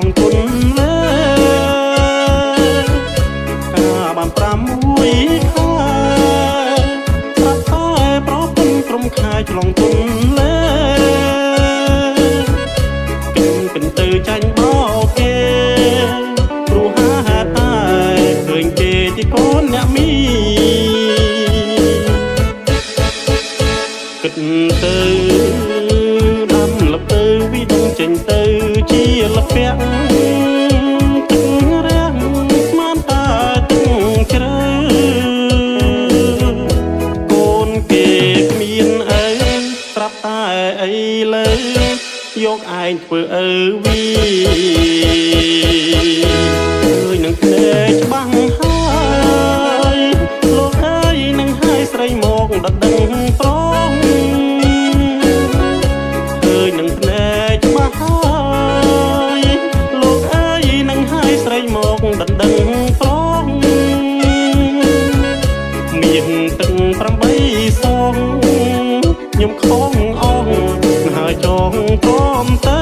ងគុណលើការបាន6ខែប្រាប់តែប្រពន្ធក្រុមខែឆ្លងគុណលើកិនទៅចាញ់បោគេព្រោះហេតុតែឃើញគេទីកូនអ្នកមីគិតទៅដាំលទៅវិដងចេញទៅជាលពាក់ទឹករាំងស្មានតែទឹកជ្រៅកូនគេគ្មានអីត្រាប់តែអីលើយកឯងធ្វើអើវីឃើញនឹងភ្នែកច្បាស់ហើយលោកអើយនឹងហើយស្រីមកដដឹងប្រងឃើញនឹងភ្នែកច្បាស់ហើយលោកអើយនឹងហើយស្រីមកដដឹងប្រងមានទឹក8សងខ្ញុំខំអងហើយចងព្រមទៅ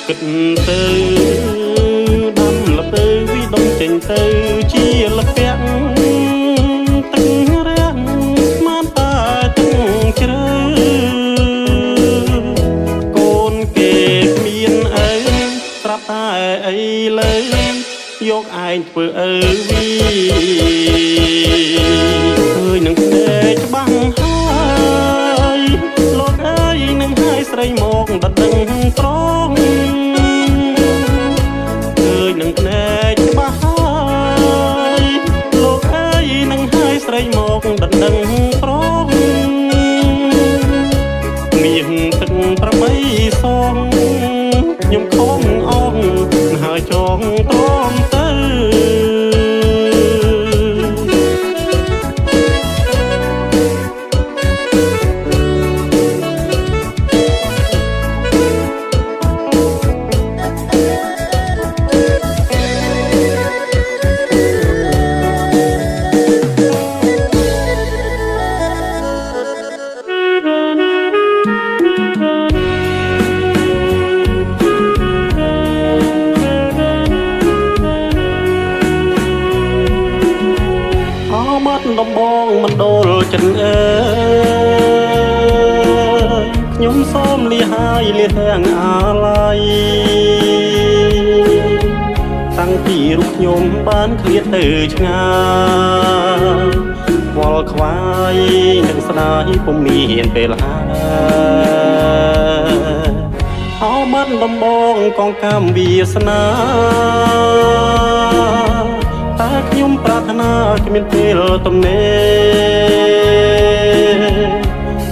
គិតទៅដាំលទៅវិដងចេញទៅជាលពាក់ទឹករាំងស្មានតែទឹកជ្រៅកូនគេគ្មានអីត្រាប់តែអីលើយកឯងធ្វើអើវីឃើញនឹងភ្នែកច្បាស់ហើយលោកអើយនឹងហើយស្រីមកដដឹងប្រងនឹងភ្នែកច្បាស់ហើយលោកអើយនឹងហើយស្រីមកដដឹងប្រងមានទឹក8សងខ្ញុំខំអងហើយចងត្រមទៅដំបងមណ្ឌលចិនអើយខ្ញុំសូមលាហើយលាទាំងអាឡ័យតាំងពីរូបខ្ញុំបានឃ្លាតទៅឆ្ងាយវល់ខ្វាយនឹងស្ដាយពុំមានពេលហើយអោបាត់ដំបងកងកម្មវាសនាតែខ្ញុំប្រាថ្នាគ្មានពេលទំនេរ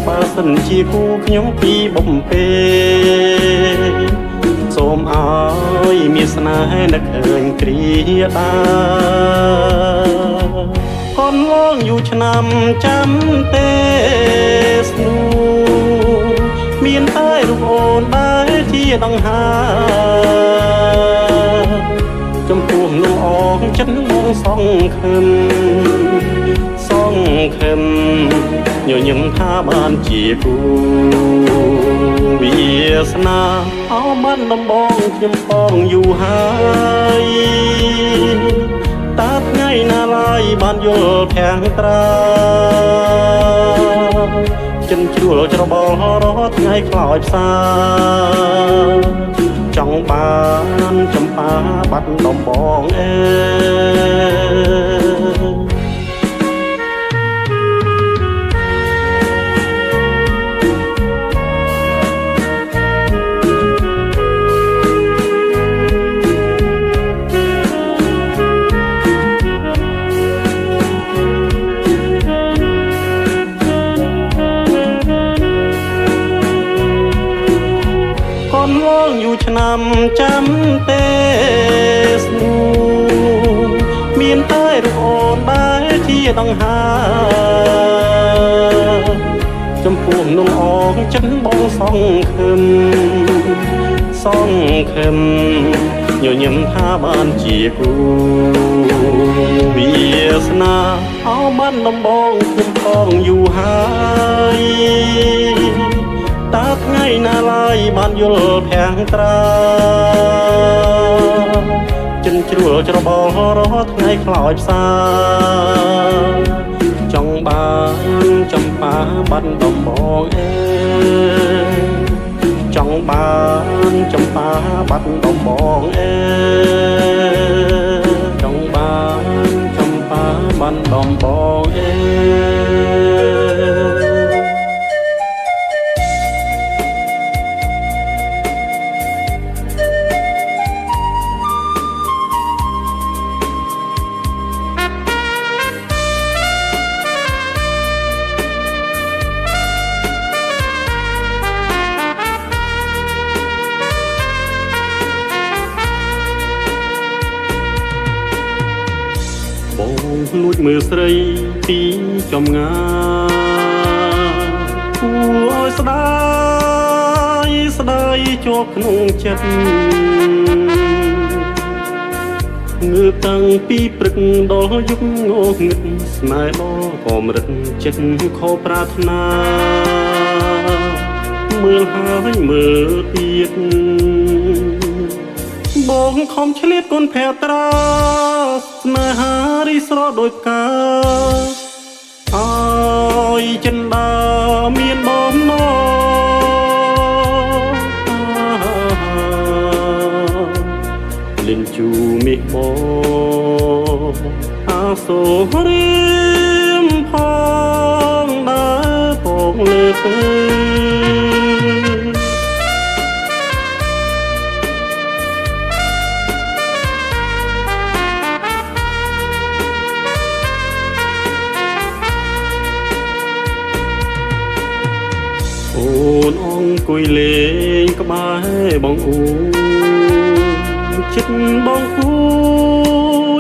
បើសិនជាគូខ្ញុំពីបំពេសូមឲ្យមានស្នេហ៍នឹកឃើញគ្រាដាកូនងងយូរឆ្នាំចាំទេស្នូមានតែរូបអូនដែលជាដង្ហើចំពោះនោះអងចិត្តមកសង្ឃឹមញញឹមថាបានជាគូវាសនាអោបានដំបងខ្ញុំផងយូរហើយតាថ្ងៃណាឡើយបានយល់ភាំងត្រាចិនជ្រួលច្របល់រត់ថ្ងៃខ្លោចផ្សាចង់បានចំប៉ាបាត់ដំបងអើក នវងอยู่ឆ្នាំចាំទេស្នូមានតែរូបអូនដែលជាដង្ហើចំពោះនងអងចិនបងសង្ឃឹមញញឹមថាបានជាគូវាសនាអោបានដំបងខ្ញុំផងយូរហើយតើថ្ងៃណាឡើយបានយល់ភាំងត្រាចិនជ្រួលច្របល់រាល់ថ្ងៃខ្លោចផ្សាចង់បានចំប៉ាបាត់ដំបងចង់បានចំប៉ាបាត់ដំបងចង់បានចំប៉ាបាត់ដំបងបងលួចមើលស្រីពីចំងាគួរឲ្យស្ដាយជាប់ក្នុងចិត្តងើបតាំងពីព្រឹកដល់យប់ងងឹតស្នេហ៍ដល់ក៏មរឹកចិត្តខកប្រាថ្នាមើលហើយមើលទៀតបងខំឆ្លៀតគុណភ័ត្រាស្នេហារីស្រស់ដូចផ្កាអើយចិនដាមានបំណងលិនជូមិបងអាសូររៀមផងដើរផងលើកអូនអង្គុយលេងក្បែរបងអូនចិត្តបងគួ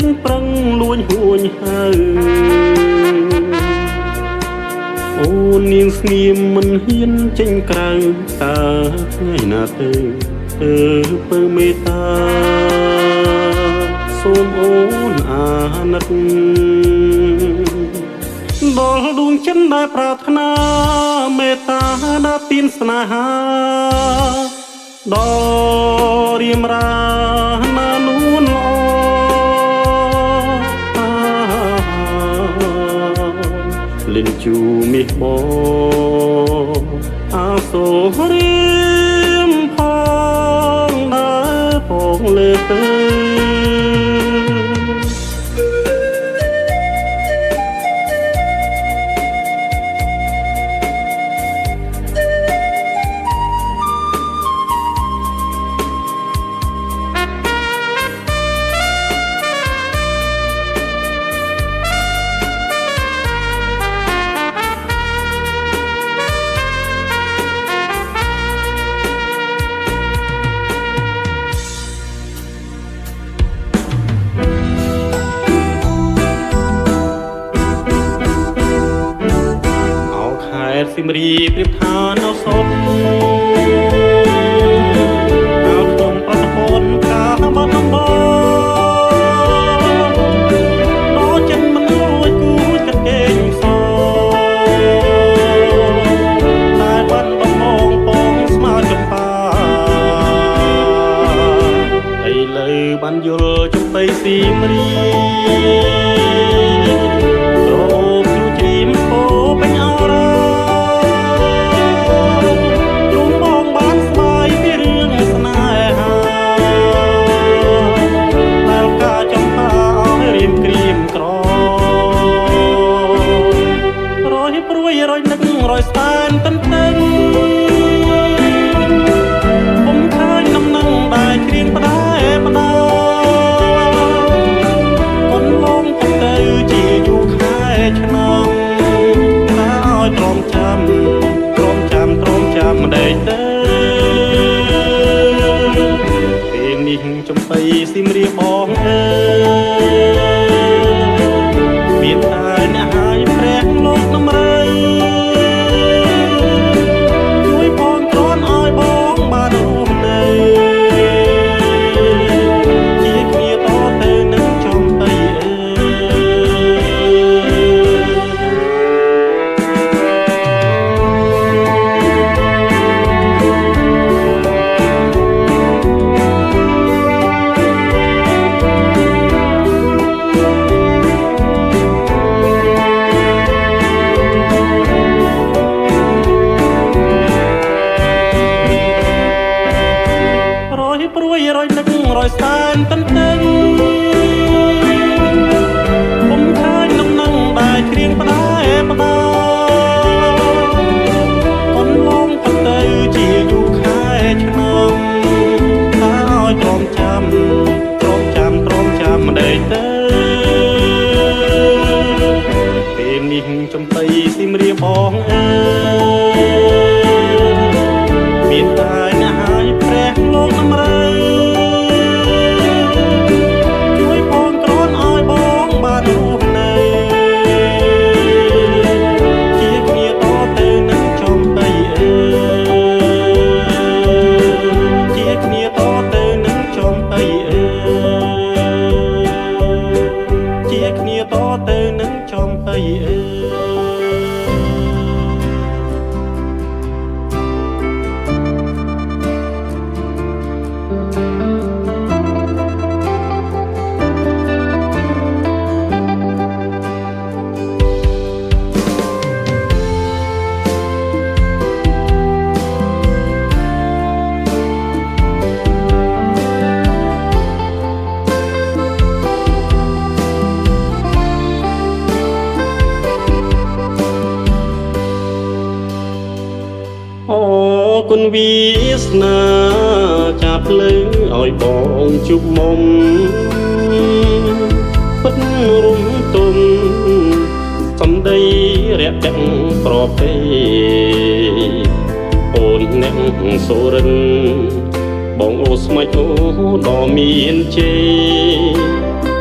នប្រឹងលួញហួញហើអូននាងស្ងៀមមិនហ៊ានចេញក្រៅតើថ្ងៃណាទៅពើមេត្តាសូមអូនអាណិតដល់ដួងចិត្តដែលប្រាថ្នាមេត្តាដល់ទានស្នេហាដល់រៀមរាណានួនល្អលិនជូមិបងអាសូររៀមផងដើរផងលើទៅ สิมรีเปรียบทานเอาศพเอาทงประทนกาบอนบอน้อจันมันลอยกูกันเก่งซอแต่บันต้องมองปองสมาจำปาไอเลยบันยุลจงไปสิมรีโ រយនឹករយសែនតន្ទឹងពុំឃើញដំណឹងដែលគ្រៀងផ្ដែផ្ដាកូនឡងក៏ទៅជាយូរខែឆ្នាំថាឲ្យទ្រាំចាំម្ដេចទៅពេលនេះចំបៃស៊ីមរៀបបងអើមានតែអ្នកហើយព្រះលោកតម្រូវជួយបងក្រនឲ្យបងបានរស់នៅជាគ្នាតទៅនឹងចំបៃអើជាគ្នាតទៅនឹងចំបៃអើជាគ្នាតទៅនឹងចំបៃអើគុណវាសនាចាប់លើឲ្យបងជុំមុំពិតរំទុំសំដីរាក់ទាំងប្រពៃអូនអ្នកសូរិនបងអូស្មាច់អូដ៏មានជ័យ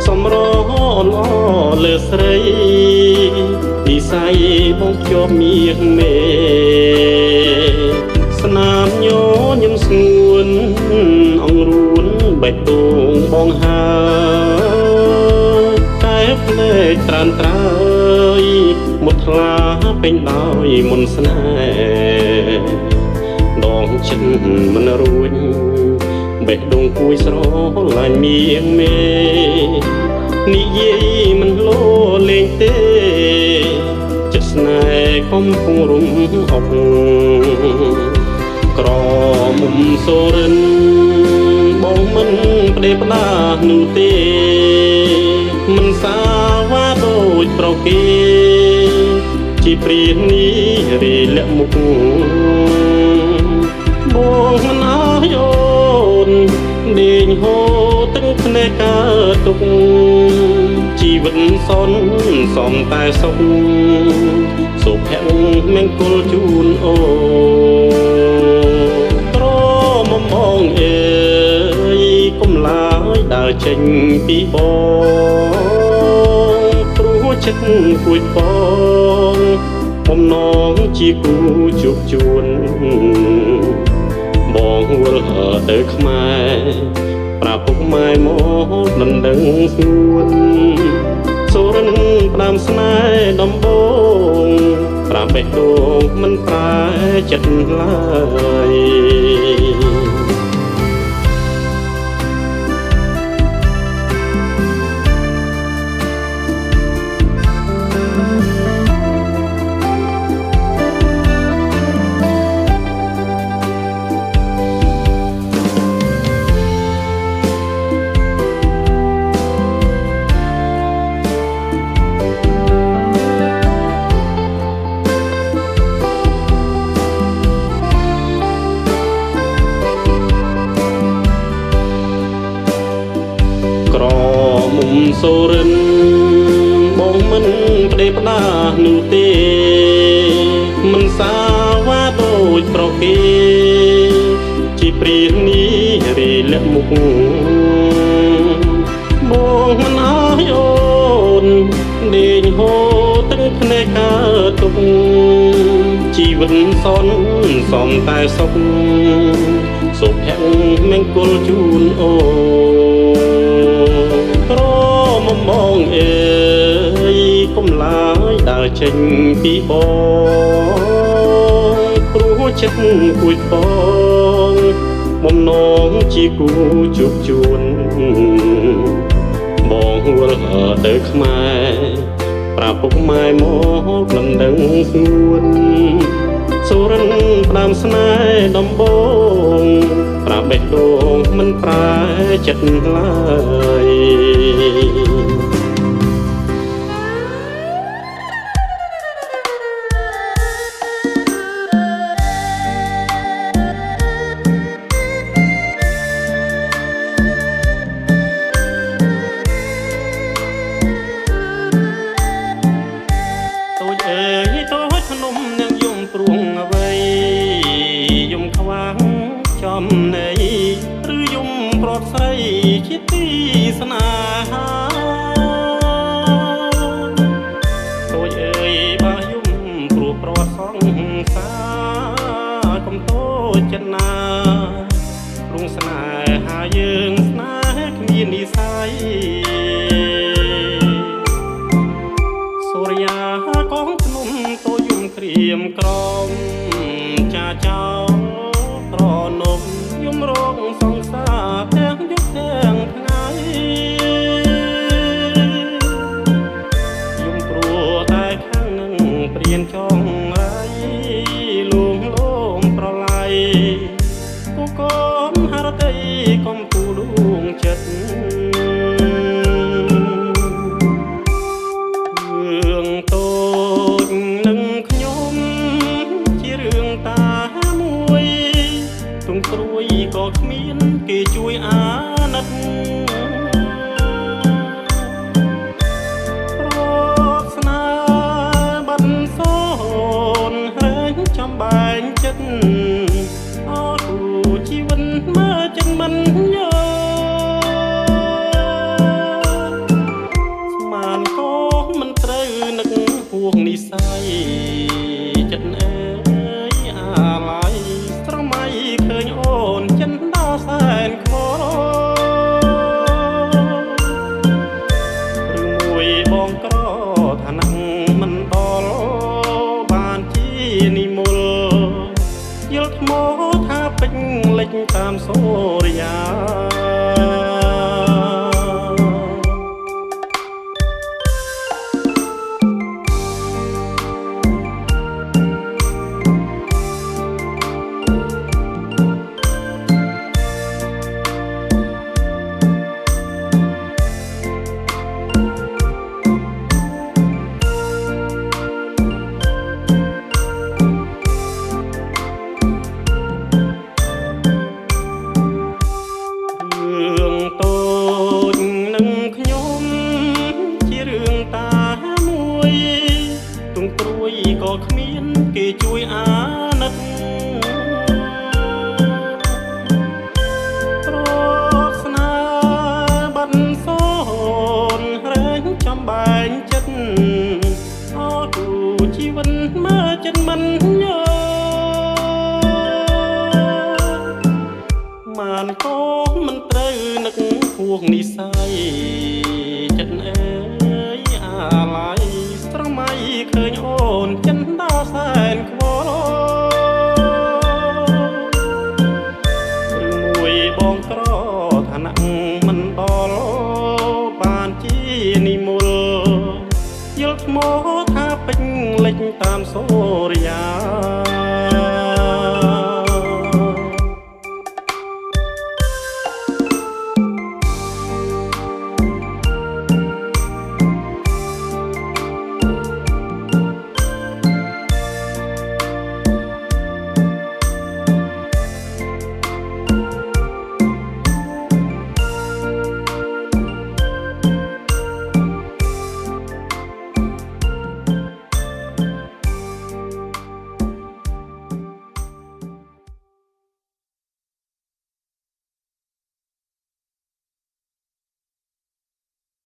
សំរអល្អលើស្រីនិស័យបងជាប់មៀងមេស្នាមញញឹមស្ងួនអង្រួនបេះដូងបងហើយតែភ្នែកត្រានត្រើយមុតថ្លាពេញដោយមន្តស្នេហ៍ដងចិត្តមិនរួញបេះដូងគួយស្រឡាញ់មៀងមេនិយាយមិនលោលេងទេចិត្តស្នេហ៍កំពុងរំអប់ក្រមុំសូរិនបងមិនផ្ដេផ្ដានោះទេមិនសាវ៉ាដូចប្រគេជាព្រាននេះរីលាក់មុខបងមិនអើយអូនដេញហូរទឹកភ្នែកកើតទុកជីវិតសន់សំតែសុខសុភមង្គលជូនអូបងអើយគុំឡើយដើរចេញពីបងព្រោះចិត្តគួចបងបំណងជាគូជួបជួនបងវល់ទៅខ្មែរប្រាប់ពុកម៉ែមកដណ្ដឹងស្ងួនសូរិនផ្ដាំស្នេហ៍ដំបងប្រាប់បេះដូងមិនប្រែចិត្តឡើយសូរិនបងមិនផ្ដេផ្ដានោះទេមិនសាវ៉ាដូចប្រគេជាព្រាននេះរីលាក់មុខបងមិនអើយអូនដេញហូរទឹកភ្នែកកើតទុកជីវិតសន់សំតែសុខសុភមង្គលជូនអូបងអើយគុំឡើយដើរចេញពីបងព្រោះចិត្តគួចបងបំណងជាគូជួបជួនបងវល់ទៅខ្មែរប្រាប់ពុកម៉ែមកដណ្ដឹងស្ងួនសូរិនផ្ដាំស្នេហ៍ដំបងប្រាប់បេះដូង មិនប្រែចិត្តឡើយចំណៃឬយំប្រត់ស្រីជាទីស្នេហាតូចអើយបើយំព្រោះប្រត់សង្សារកុំតូចចិត្តណាព្រោះស្នេហាយើងស្នេហ៍គ្មាននិស្ស័យសូរិយាកងភ្នំតូចយំក្រៀមក្រំចាចោប្រនំយំរងសង្សារទាំងយប់ទាំងថ្ងៃយំព្រោះតែខាងនឹងព្រៀនចងរៃលួងលោមប្រឡ័យគូកូនហរតីកុំទូលួងចិត្តរឿងតូចនឹងខ្ញុំជារឿងតាមួយទ្រង់ព្រួយក៏គ្មានគេជួយអាណិតប្រស្នាបាត់សូនហែងចំបែងចិត្តអស់គូជីវិតមើលចិនមិនយោស្មានក៏មិនត្រូវនឹកហួងនិស្ស័យចិត្តអើយអាឡ័យស្រមៃឃើញអូនចិនដល់សែនខ្វឬមួយបងក្រឋានៈមិនដល់បានជានិមលយល់ថ្មថាពេញលិចតាមសូរិយា